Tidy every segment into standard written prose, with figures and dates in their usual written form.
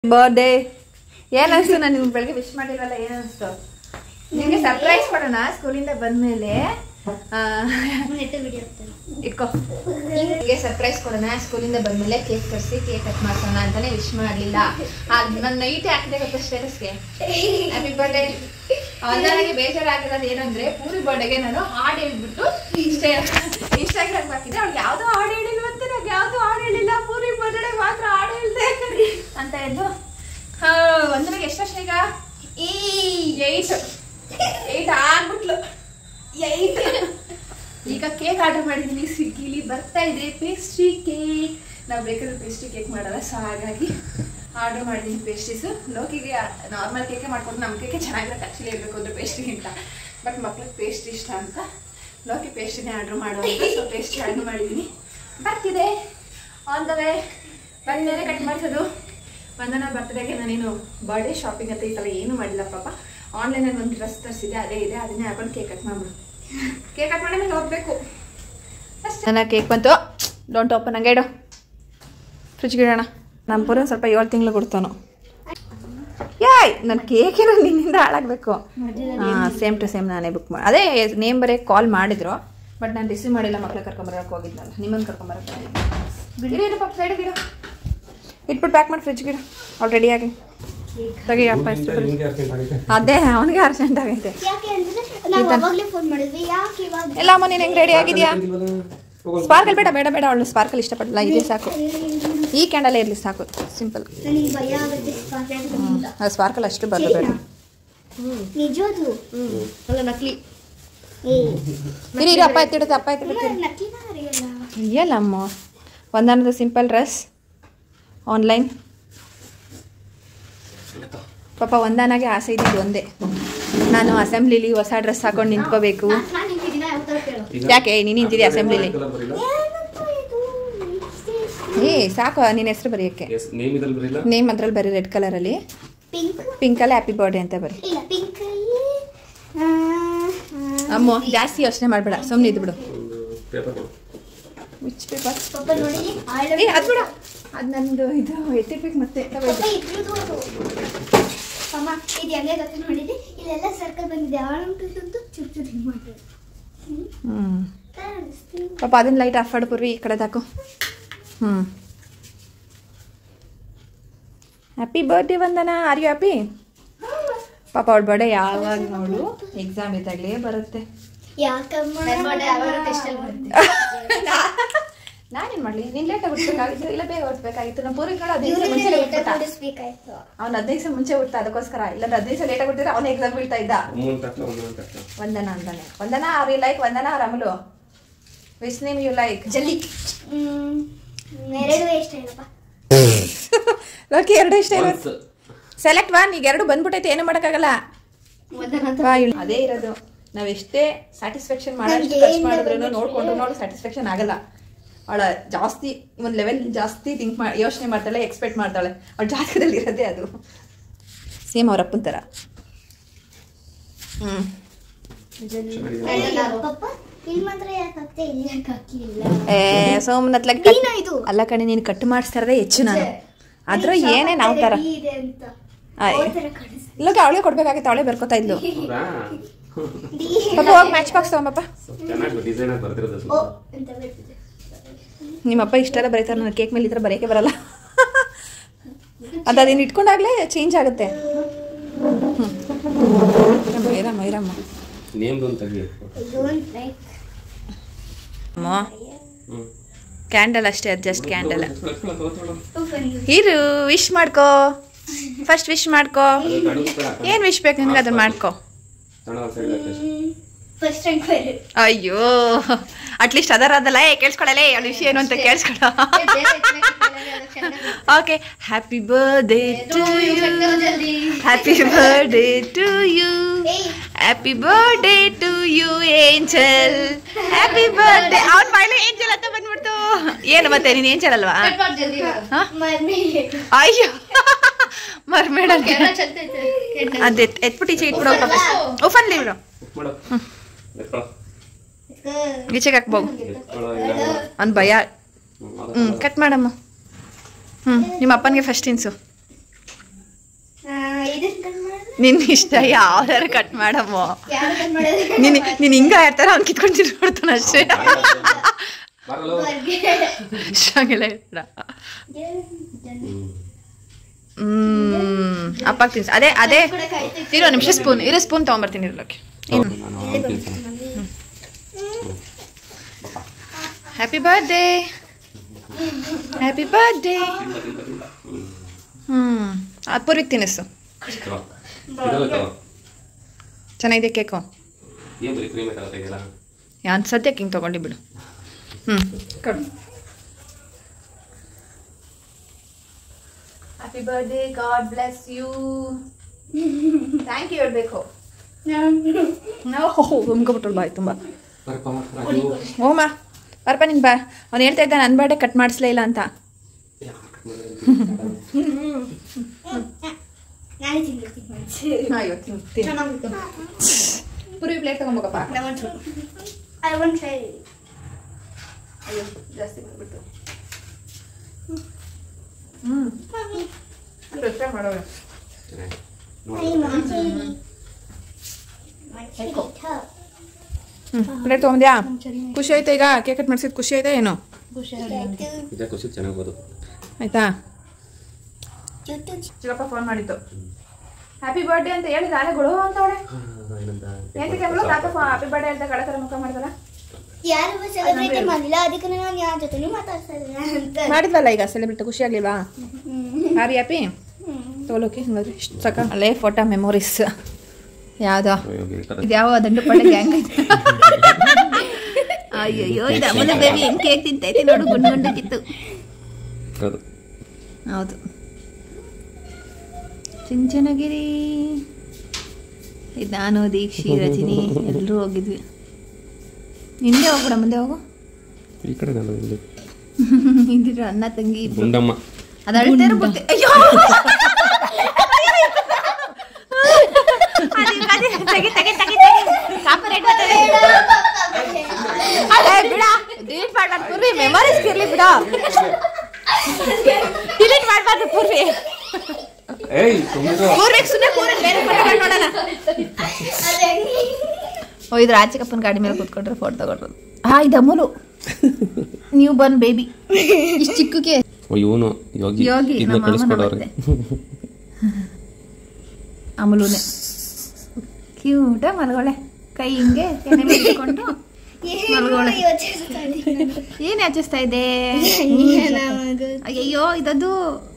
Birthday ಏನ್ ಅನ್ಸ್ತು? ನಾನು ನಿಮ್ಗೆ ಬೆಳಗ್ಗೆ ವಿಶ್ ಮಾಡಿರಲ್ಲ, ಏನ್ ಅನ್ಸ್ತು ನಿಮ್ಗೆ? ಸರ್ಪ್ರೈಸ್ ಕೊಡೋಣ ಸ್ಕೂಲಿಂದ ಬಂದ್ಮೇಲೆ. ಇಟ್ಕೋ, ಹೀಗೆ ಸರ್ಪ್ರೈಸ್ ಕೊಡೋಣ ಸ್ಕೂಲಿಂದ ಬಂದ್ಮೇಲೆ. ಕೇಕ್ ತರಿಸಿ ಕೇಕ್ ಕಟ್ ಮಾಡ್ಸೋಣ ಅಂತಾನೆ ವಿಶ್ ಮಾಡಲಿಲ್ಲ. ನಾನು ನೈಟ್ ಹಾಕಿದೆ ಗೊತ್ತಾ ಸ್ಟೇಟಸ್ಗೆ, ಹ್ಯಾಪಿ ಬರ್ಡೇ. ನನಗೆ ಬೇಜಾರಾಗಿರೋದು ಏನಂದ್ರೆ, ಪೂರಿ ಬರ್ಡೇಗೆ ನಾನು ಹಾಡು ಹೇಳ್ಬಿಟ್ಟು ಇನ್ಸ್ಟಾಗ್ರಾಮ್ ಹಾಕಿದ್ದೆ. ಅವ್ಳಿಗೆ ಯಾವ್ದೋ ಹಾಡು ಹೇಳಿಲ್ವಂತೆ, ನಂಗೆ ಯಾವ್ದೋ ಹಾಡು ಹೇಳಿಲ್ಲ, ಪೂರಿ ಬರ್ಡೇ ಮಾತ್ರ ಹಾಡು ಹೇಳ್ದೆ ಅಂತ ಎಂದು. ಒಂದನಿಗೆ ಎಷ್ಟು ವರ್ಷ ಈಗ? 8 ಆಗ್ಬಿಟ್ಲು. 8 ಈಗ ಕೇಕ್ ಆರ್ಡರ್ ಮಾಡಿದೀನಿ ಸ್ವಿಗ್ಗಿಲಿ, ಬರ್ತಾ ಇದೆ ಪೇಸ್ಟ್ರಿ ಕೇಕ್. ನಾವು ಬೇಕಾದ್ರೆ ಪೇಸ್ಟ್ರಿ ಕೇಕ್ ಮಾಡಲ್ಲ, ಸೊ ಹಾಗಾಗಿ ಆರ್ಡರ್ ಮಾಡಿದೀನಿ ಪೇಸ್ಟ್ರೀಸು. ಲೋಕಿಗೆ ನಾರ್ಮಲ್ ಕೇಕೆ ಮಾಡ್ಕೊಂಡು ನಮ್ಮ ಕೇಕೆ ಚೆನ್ನಾಗಿರುತ್ತೆ ಆ್ಯಕ್ಚುಲಿ ಹೇಳ್ಬೇಕು ಅಂದರೆ ಪೇಸ್ಟ್ರಿಗಿಂತ. ಬಟ್ ಮಕ್ಳಿಗೆ ಪೇಸ್ಟ್ರಿ ಇಷ್ಟ ಅಂತ ಲೋಕಿ ಪೇಸ್ಟ್ರಿನೇ ಆರ್ಡರ್ ಮಾಡುವಂತ. ಸೊ ಪೇಸ್ಟ್ರಿ ಆರ್ಡರ್ ಮಾಡಿದ್ದೀನಿ, ಬರ್ತಿದೆ ಆನ್ ದ ವೇ. ಬಂದಮೇಲೆ ಕಟ್ ಮಾಡಿಸೋದು. ವಂದನಾ ಬರ್ತ್ಡೇಗೆ ನಾನೇನು ಬರ್ಡೇ ಶಾಪಿಂಗ್ ಅಂತ ಈ ಥರ ಏನೂ ಮಾಡಿಲ್ಲ ಪಾಪ. ಆನ್ಲೈನಲ್ಲಿ ಒಂದು ಡ್ರೆಸ್ ತರಿಸಿದೆ, ಅದೇ ಇದೆ, ಅದನ್ನೇ ಹಾಕೊಂಡು ಕೇಕ್ ಕಟ್ ಮಾಡ್ಬಿಡು. ಕೇಕ್ ಕಟ್ ಮಾಡಿ ಹೋಗ್ಬೇಕು ಅಷ್ಟೇ. ನನ್ನ ಕೇಕ್ ಬಂತು. ಡೋಂಟ್ ಓಪನ್, ಹಂಗೆ ಇಡು, ಫ್ರಿಜ್ಗೆ ಇಡೋಣ. ನಮ್ಮ ಪೂರ ಸ್ವಲ್ಪ 7 ತಿಂಗಳು ಕೊಡ್ತಾನು. ಯಾಯ್ ನನ್ನ ಕೇಕೇನೋ ನಿನ್ನಿಂದ ಹಾಳಾಗಬೇಕು. ಹಾಂ, ಸೇಮ್ ಟು ಸೇಮ್ ನಾನೇ ಬುಕ್ ಮಾಡಿ. ಅದೇ ನೇಮ್ ಬರೆಯೋಕ್ಕೆ ಕಾಲ್ ಮಾಡಿದ್ರು, ಬಟ್ ನಾನು ರಿಸೀವ್ ಮಾಡಿಲ್ಲ. ಮಕ್ಳು ಕರ್ಕೊಂಬರಕ್ಕೆ ಹೋಗಿದ್ನಲ್ಲ, ನಿಮ್ಮನ್ನು ಕರ್ಕೊಂಬರಕ್ಕೆ ಹೋಗಿದ್ದು. ಪಾಪ ಸೈಡಿಗೆ ಇಡು, ಇಟ್ಬಿಟ್ಟು ಪ್ಯಾಕ್ ಮಾಡಿ ಫ್ರಿಜ್ಗೆ ಇಡು. ಆಲ್ರೆಡಿ ಆಗಿ ತೆಗಿ ಅಪ್ಪ. ಎಷ್ಟು ಅದೇ ಅವನಿಗೆ ಅರ್ಜೆಂಟ್ ಆಗೈತೆ. ಎಲ್ಲ ಅಮ್ಮ ನೀನು ಹೆಂಗೆ ರೆಡಿ ಆಗಿದೆಯಾ? ಸ್ಪಾರ್ಕಲ್ ಬೇಡ ಬೇಡ ಬೇಡ, ಅವಳು ಸ್ಪಾರ್ಕಲ್ ಇಷ್ಟಪಡಲ್ಲ. ಇದೇ ಸಾಕು, ಈ ಕ್ಯಾಂಡಲ್ ಇರಲಿ ಸಾಕು, ಸಿಂಪಲ್. ಅದು ಸ್ಪಾರ್ಕಲ್ ಅಷ್ಟು ಬರಬೇಡ. ನಕಲಿ ಇರಿ, ಅಪ್ಪ ಎತ್ತಿಡುತ್ತೆ, ಅಪ್ಪ ಎತ್ತಿಡುತ್ತೆ. ಇಲ್ಲ ಅಮ್ಮ, ಒಂದೊಂದು ಸಿಂಪಲ್ ಡ್ರೆಸ್ ಆನ್ಲೈನ್. ಪಾಪ ವಂದನಾಗೆ ಆಸೆ ಇದ್ದಿದ್ದು ಒಂದೇ, ನಾನು ಅಸೆಂಬ್ಲಿಲಿ ಹೊಸ ಡ್ರೆಸ್ ಹಾಕೊಂಡು ನಿಂತ್ಕೋಬೇಕು. ಯಾಕೆ ನೀನು ನಿಂತಿದ್ದೆ ಅಸೆಂಬ್ಲಿಲಿ? ಸಾಕು ನಿನ್ನ ಹೆಸರು ಬರೆಯೋಕ್ಕೆ. ನೇಮ್ ಅದ್ರಲ್ಲಿ ಬರೀ ರೆಡ್ ಕಲರಲ್ಲಿ, ಪಿಂಕಲ್ಲಿ ಹ್ಯಾಪಿ ಬರ್ಡೇ ಅಂತ ಬರೀ. ಅಮ್ಮ ಜಾಸ್ತಿ ಯೋಚನೆ ಮಾಡಬೇಡ, ಸುಮ್ಮನೆ ಇದ್ಬಿಡು. Which paper? ಅದು ಬಿಡ, ಅದು ನಂದು ಇದು ಎತ್ತಿರ್ಬೇಕು ಮತ್ತೆ. ಪಾಪ ಅದನ್ನ ಲೈಟ್ ಆಫ್ ಮಾಡು ಪೂರ್ವಿ, ಈ ಕಡೆ ಹಾಕು. Happy birthday Vandana, are you happy? ಪಾಪ ಅವಳ ಬರ್ಡೇ ಯಾವಾಗ ನೋಡು ಎಕ್ಸಾಮ್ ಇದ್ದಾಗಲೇ ಬರುತ್ತೆ. ನಾನೇನು ಮಾಡಲಿ? ನೀನು ಲೇಟಾಗಿ ಹುಟ್ಟಬೇಕಾಗಿತ್ತು, ಇಲ್ಲ ಬೇಗ ಹುಟ್ಟಬೇಕಾಗಿತ್ತು. ನಮ್ಮ ಪೂರ್ವಿಗಳು 15 ದಿವಸ ಮುಂಚೆ ಹುಟ್ಬಿಟ್ಟ. ಅವ್ನು 15 ದಿವಸ ಮುಂಚೆ ಹುಟ್ಟ, ಅದಕ್ಕೋಸ್ಕರ. ಇಲ್ಲ 15 ದಿವಸ ಲೇಟಾಗಿ ಹುಟ್ಟಿದ್ರೆ ಅವನ ಎಕ್ಸಾಮ್ ಬೀಳ್ತಾ ಇದ್ದ. ವಂದನಾ ಅಂತಾನೆ. Vandana are you like Vandana are Amalu? Which name you like? ಜಲ್ಲಿ. ಲೋಕಿ 2 ಇಷ್ಟ ಇರೋದು. Select one. ಈಗ 2 ಬಂದ್ಬಿಟ್ಟೈತೆ, ಏನು ಮಾಡೋಕ್ಕಾಗಲ್ಲ. ಅದೇ ಇರೋದು, ನಾವೆಷ್ಟೇ ಸ್ಯಾಟಿಸ್ಫ್ಯಾಕ್ಷನ್ ಮಾಡೋಷ್ಟು ಖರ್ಚು ಮಾಡಿದ್ರು ನೋಡ್ಕೊಂಡು ಸ್ಯಾಟಿಸ್ಫ್ಯಾಕ್ಷನ್ ಆಗಲ್ಲ. ಅವಳ ಜಾಸ್ತಿ ಒಂದು ಲೆವೆಲ್ ಜಾಸ್ತಿ ಯೋಚನೆ ಮಾಡ್ತಾಳೆ, ಎಕ್ಸ್ಪೆಕ್ಟ್ ಮಾಡ್ತಾಳೆ. ಅವಳ ಜಾತಕದಲ್ಲಿ ಇರೋದೇ ಅದು. ಸೇಮ್ ಅವ್ರ ಅಪ್ಪನ ಥರ. ಸೋಮನತ್ಲಾಗ ಅಲ್ಲ ಕಣೆ, ನೀನು ಕಟ್ ಮಾಡಿಸ್ತಾರದೇ ಹೆಚ್ಚು. ನಾನು ಆದ್ರೂ ಏನೇ ನಾವು ಥರ ಇಲ್ಲ, ಅವಳೇ ಕೊಡ್ಬೇಕಾಗಿತ್ತು, ಅವಳೇ ಬರ್ಕೋತಾ ಇದ್ಲು. ಪಾಪ ಹೋಗಿ ಮ್ಯಾಚ್ ಬಾಕ್ಸ್ ತಗೊಂಬಪ್ಪ. ನಿಮ್ಮಪ್ಪ ಇಷ್ಟೆಲ್ಲ ಬರೀತಾರೆ, ನನ್ನ ಕೇಕ್ ಮೇಲೆ ಈ ಥರ ಬರೆಯೋಕ್ಕೆ ಬರಲ್ಲ. ಅದನ್ನು ಇಟ್ಕೊಂಡಾಗಲೇ ಚೇಂಜ್ ಆಗುತ್ತೆ. ಮೈರಮ್ಮ ಕ್ಯಾಂಡಲ್ ಅಷ್ಟೇ, ಅದು ಜಸ್ಟ್ ಕ್ಯಾಂಡಲ್. ಇರು, ವಿಶ್ ಮಾಡ್ಕೋ ಫಸ್ಟ್. ವಿಶ್ ಮಾಡ್ಕೋ. ಏನು ವಿಶ್ ಬೇಕು ನಿನ್ಗೆ ಅದನ್ನ ಮಾಡ್ಕೋ. ಅಯ್ಯೋ, ಅಟ್ಲೀಸ್ಟ್ ಅದರದಲ್ಲ. ಕೇಳಿಸ್ಕೊಳಲ್ಲ ಅವಳ ವಿಷಯ ಏನು ಅಂತ ಕೇಳಿಸ್ಕೊಳ. Okay, happy birthday to you, happy birthday to you, happy birthday to you angel, happy birthday. ಅವ್ನ ಬಾಯ್ಲೆ ಏಂಜಲ್ ಅಂತ ಬಂದ್ಬಿಡ್ತು. ಏನು ಮತ್ತೆ ನೀನು ಏಂಜಲ್ ಅಲ್ವಾ? ಅಯ್ಯೋ, ಮರ್ಮೇಡ ಅದೇ ಎತ್ಬಿಟ್ಟು ಈಚೆ ಇಟ್ಬಿಡೋ. ಓಫನ್ಲಿ ಬಿಡು, ಈಚೆಗೆ ಹಾಕ್ಬೋದು. ಅವ್ನು ಭಯ. ಕಟ್ ಮಾಡಮ್ಮ. ನಿಮ್ಮ ಅಪ್ಪನಿಗೆ ಫಸ್ಟ್ ತಿನ್ಸು. ನಿನ್ ಇಷ್ಟ ಯಾವ್ದಾರ ಕಟ್ ಮಾಡಮ್ಮ. ನೀನ್ ಹಿಂಗ ಇರ್ತಾರ ಅವ್ನು ಕಿತ್ಕೊಂಡು ತಿರ್ಕೊಡ್ತಾನ ಅಷ್ಟೇ. ಅಪ್ಪ ತಿನ್ಸ ಅದೇ ಅದೇ ಇರೋ ನಿಮಿಷ ಸ್ಪೂನ್ ತಗೊಂಡ್ಬರ್ತೀನಿ ಇರ್ಲಕ್ಕೆ. Happy birthday happy birthday. Poorvik ತಿನ್ನಿಸು. ಚೆನ್ನಾಗಿದೆ ಕೇಕು. ಯಾನ್ ಸದ್ಯಕ್ಕೆ ಹಿಂಗೆ ತಗೊಂಡು ಬಿಡು. ಕೊಡು. Happy birthday, God bless you. Thank you ಹೇಳ್ಬೇಕು. ಉಮ್ಕೊಬಿಟ್ರು ಬಾಯ್ ತುಂಬ. ಓಮಾ ಬರ್ಪ ನಿನ್ ಬಾ. ಅವ್ನು ಹೇಳ್ತಾ ಇದ್ದ ನನ್ನ ಬರ್ಡೇ ಕಟ್ ಮಾಡಿಸ್ಲೇ ಇಲ್ಲ ಅಂತ. ಪುರಿ ಪ್ಲೇಟ್ ತಗೊಂಬೋಗಪ್ಪ. ಅಯ್ಯೋ ಜಾಸ್ತಿ ಮಾಡ್ಬಿಟ್ಟು. ಮಾಡೋಣ. ಪ್ಲೇಟ್ ತಗೊಂಡ್ಯಾ? ಖುಷಿ ಆಯ್ತಾ ಈಗ? ಕೇಕ್ ಕಟ್ ಮಾಡಿಸಿದ್ ಖುಷಿ ಆಯ್ತಾ ಏನೋ? ಆಯ್ತಾ? ಚಿಕ್ಕಪ್ಪ ಫೋನ್ ಮಾಡಿತ್ತು. ಹ್ಯಾಪಿ ಬರ್ಡೇ ಅಂತ ಹೇಳಿದ ಅಲೆಗಳು ಅಂತ ಅವಳೆ. ಎಂತಕ್ಕೆ ಅವಳು ತಾತ ಹ್ಯಾಪಿ ಬರ್ಡೇ ಅಂತ ಕಳತರ ಮುಖ ಮಾಡ್ತಾರ. ಮಾಡಿದ್ವಲ್ಲ ಈಗ ಸೆಲೆಬ್ರೇಟ್. ಖುಷಿ ಆಗ್ಲಿಲ್ವಾ? ಹ್ಯಾಪಿ ಹ್ಯಾಪಿ ತಗೊಳೋಕೆ ಹಂಗಾದ್ರೆ ಇಷ್ಟು ಸಾಕ. ಅಲ್ಲೇ ಫೋಟೋ ಮೆಮೊರೀಸ್. ಯಾವ್ದೋ ಇದ್ಯಾವ ದಂಡು ಪಡೆ ಗ್ಯಾಂಗ್ ಐತೆ. ಅಯ್ಯಯ್ಯೋ ಇದು ಅಮೂಲ್ಯ ಬೇಬಿ ಹೆಂಗ್ ಕೇಕ್ ತಿಂತೈತಿ ನೋಡು. ಗುಂಡು ಗುಂಡಕ್ಕಿತ್ತು. ಹೌದು. ಚುಂಚನಗಿರಿ. ಇದು ನಾನು, ದೀಕ್ಷಿ, ರಜನಿ ಎಲ್ಲರೂ ಹೋಗಿದ್ವಿ. ಹಿಂದೆ ಹೋಗ್ಬಿಡ, ಮುಂದೆ ಹೋಗು. ಹಿಂದಿರ ಅಣ್ಣ ತಂಗಿ ಅದು ಅಳ್ತೇರು ಬಿಡ್ತೆ. ಅಯ್ಯೋ ಪೂರ್ವಿ ಮೆಮೊರೀಸ್ ಇರ್ಲಿ ಬಿಡ. ಡಿಲೀಟ್ ಮಾಡ್ಬಾರ್ದು ಪೂರ್ವಿ. ಓ ಇದ್ರ ಆಚೆಕಪ್ಪನ ಗಾಡಿ ಮೇಲೆ ಕೂತ್ಕೊಂಡ್ರೆ ಫೋಟೋ ತಗೊಂಡ್ರು. ಇದು ಅಮೂಲು ನ್ಯೂ ಬರ್ನ್ ಬೇಬಿ. ಇಷ್ಟು ಚಿಕ್ಕಕ್ಕೆ ಯೋಗಿ ಅಮೂಲುನೆ ಕ್ಯೂಟ ಮಲ್ಗೊಳೆ. ಕೈ ಹಿಂಗೆ ಎಣ್ಣೆ ಬಿಟ್ಕೊಂಡು ಮಲ್ಗೊಳೆ. ಏನ್ ಯೋಚಿಸ್ತಾ ಇದೆ? ಅಯ್ಯೋ ಇದದು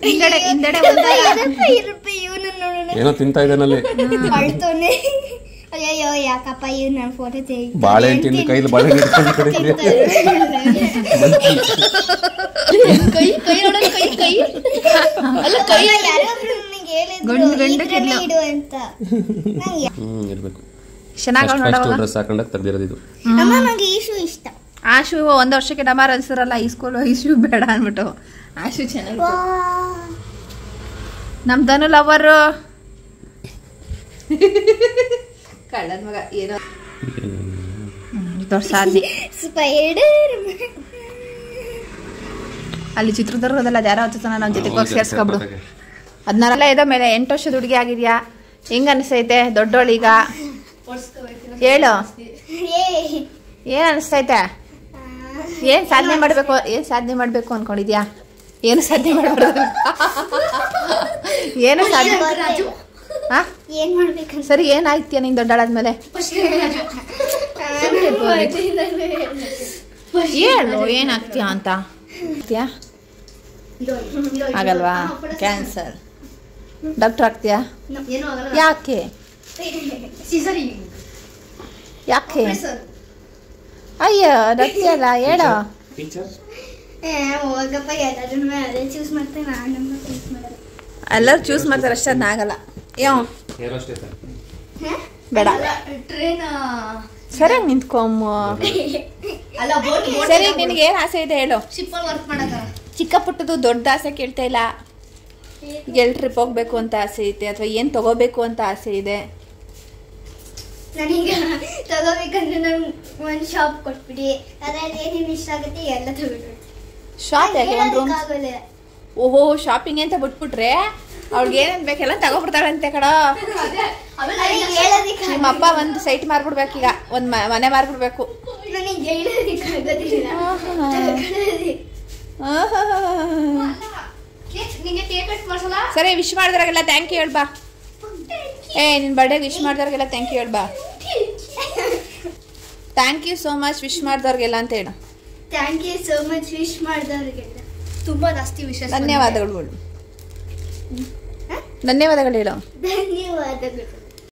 ಹಿಂದೆಡೆ ಏನೋ ತಿಂತಾ ಇದ್ದಾನಲ್ಲಿ. ಅಯ್ಯೋ ಯಾಕಪ್ಪ ಇವ್ ನನ್ನ ಫೋಟೋ ತೆಗಿ. ಬಾಳೆಹಣ್ಣು ತಿಂದು ಕೈಲಿ ಬಾಳೆಹಣ್ಣು ಹಿಡ್ಕೊಂಡು ಕಡಿತೀವಿ. ಕೈ ಕೈ ನೋಡೋಣ. ಕೈ ಕೈ ಅಲ್ಲ ಕೈ ಯಾರೊಬ್ರು ನನಗೆ ಹೇಳಿದ್ರು ಇಡು ಅಂತ. ಇರ್ಬೇಕು. ಚೆನ್ನಾಗಿ ನೋಡೋಣ. ಡ್ರೆಸ್ ಹಾಕೊಂಡಾಗ ತೆಗ್ದಿರೋದು ಇದು. ಅಮ್ಮ ನನಗೆ ಈ ಶೂ ಇಷ್ಟ. ಆ ಶೂ ಒಂದು ವರ್ಷಕ್ಕೆ ಡಮಾರ್ ಅನ್ಸಿರಲ್ಲ. ಈ ಸ್ಕೂಲ್ ಈ ಶೂ ಬೇಡ ಅಂದ್ಬಿಟ್ಟು ಆ ಶೂ ಚೆನ್ನಾಗಿ. ನಮ್ ಧನು ಲವರ್ ಕಳ್ಳನ ಮಗ ಏನೋ ಸಾಧನೆ. ಅಲ್ಲಿ ಚಿತ್ರದುರ್ಗದಲ್ಲ ಅದು ಯಾರೋ ಹಚ್ಚತಾನ ನಮ್ಮ ಜೊತೆಗೆ ಹೋಗಿ ಸೇರ್ಸ್ಕೊಬಿಡು. 16 ಇದ ಮೇಲೆ 8 ವರ್ಷದ ಹುಡುಗಿ ಆಗಿದ್ಯಾ. ಹೆಂಗ ಅನಿಸ್ತೈತೆ ದೊಡ್ಡೋಳೀಗ? ಹೇಳು, ಏನ್ ಅನಿಸ್ತೈತೆ? ಏನ್ ಸಾಧನೆ ಮಾಡ್ಬೇಕು ಅನ್ಕೊಂಡಿದ್ಯಾ? ಏನು ಸಾಧನೆ ಮಾಡಬಾರ್ದು. ಏನು ಸಾಧನೆ ಸರಿ ಏನಾಯ್ತೀಯ ನಿಂಗೆ ದೊಡ್ಡಾಳಾದ್ಮೇಲೆ? ಹೇಳು ಏನಾಗ್ತೀಯ ಅಂತ. ಆಗಲ್ವಾ? ಕ್ಯಾನ್ಸರ್ ಡಾಕ್ಟರ್ ಆಗ್ತೀಯಾ? ಯಾಕೆ ಯಾಕೆ? ಅಯ್ಯ ಡಾಕ್ಟರ್ ಹೇಳೋ. ಎಲ್ಲರೂ ಚೂಸ್ ಮಾಡ್ತಾರೆ ಅಷ್ಟೇ. ಅದನ್ನಾಗಲ್ಲ. ಬೇಡ ಸರಿಯಾಗಿ ನಿಂತ್ಕೊಮ್ಮ. ಸರಿ ನಿನಗೆ ಏನ್ ಆಸೆ ಇದೆ ಹೇಳು. ಚಿಕ್ಕ ಪುಟ್ಟದು ದೊಡ್ಡ ಆಸೆ ಕೇಳ್ತಾ ಇಲ್ಲ. ಈಗ ಎಲ್ಲಿ ಟ್ರಿಪ್ ಹೋಗ್ಬೇಕು ಅಂತ ಆಸೆ ಐತೆ ಅಥವಾ ಏನ್ ತಗೋಬೇಕು ಅಂತ ಆಸೆ ಇದೆ? ನನಗೆ ತಗೋಬೇಕಂದ್ರೆ ನಾನು ಒಂದು ಶಾಪ್ ಕೊಟ್ಬಿಡಿ. ಅದ್ರಲ್ಲಿ ಏನೇನು ಇಷ್ಟ ಆಗುತ್ತೆ ಎಲ್ಲ ತಗೊಂಡು. ಶಾಪ್ ಯಾಕೆ? ಒಂದು ರೂಮ್. ಓಹೋ ಶಾಪಿಂಗ್ ಅಂತ ಬಿಟ್ಬಿಟ್ರೆ ಅವ್ಳಿಗೆ ಏನೇನ್ ಬೇಕೆಲ್ಲ ತಗೋಬಿಡ್ತಾಳಂತೆ ಕಡ. ನಿಮ್ಮ ಅಪ್ಪ ಒಂದು ಸೈಟ್ ಮಾರ್ಬಿಡ್ಬೇಕೀಗ, ಒಂದ್ ಮನೆ ಮಾರ್ಬಿಡ್ಬೇಕು. ಸರಿ, ವಿಶ್ ಮಾಡಿದ್ರಾಗೆಲ್ಲ ಥ್ಯಾಂಕ್ ಯು ಹೇಳ್ಬಾ. ನಿನ್ ಬರ್ಡೇ ವಿಶ್ ಮಾಡಿದವ್ರಿಗೆಲ್ಲ ಥ್ಯಾಂಕ್ ಯು ಹೇಳ್ಬಾ. Thank you so much wish ಮಾಡಿದವ್ರಿಗೆಲ್ಲ ಅಂತ ಹೇಳು. Thank you so much wish ಮಾಡಿದವ್ರಿಗೆಲ್ಲ ತುಂಬಾ ಜಾಸ್ತಿ ವಿಶೇಷ ಧನ್ಯವಾದಗಳು. ಧನ್ಯವಾದಗಳು ಹೇಳು. ಧನ್ಯವಾದಗಳು.